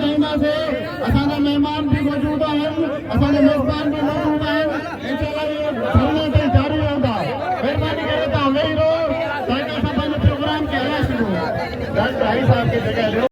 असांजा मेहमान भी मौजूद आहिनि, असांजा मेज़बान भी मौजूद आहिनि। इंशाअल्लाह इहो धरना ताईं जारी रहंदा। महिरबानी करे तव्हां वेही रहो ताकि असां पंहिंजे प्रोग्राम खे हलाए सघूं। भाई साहब खे जॻह ॾियो।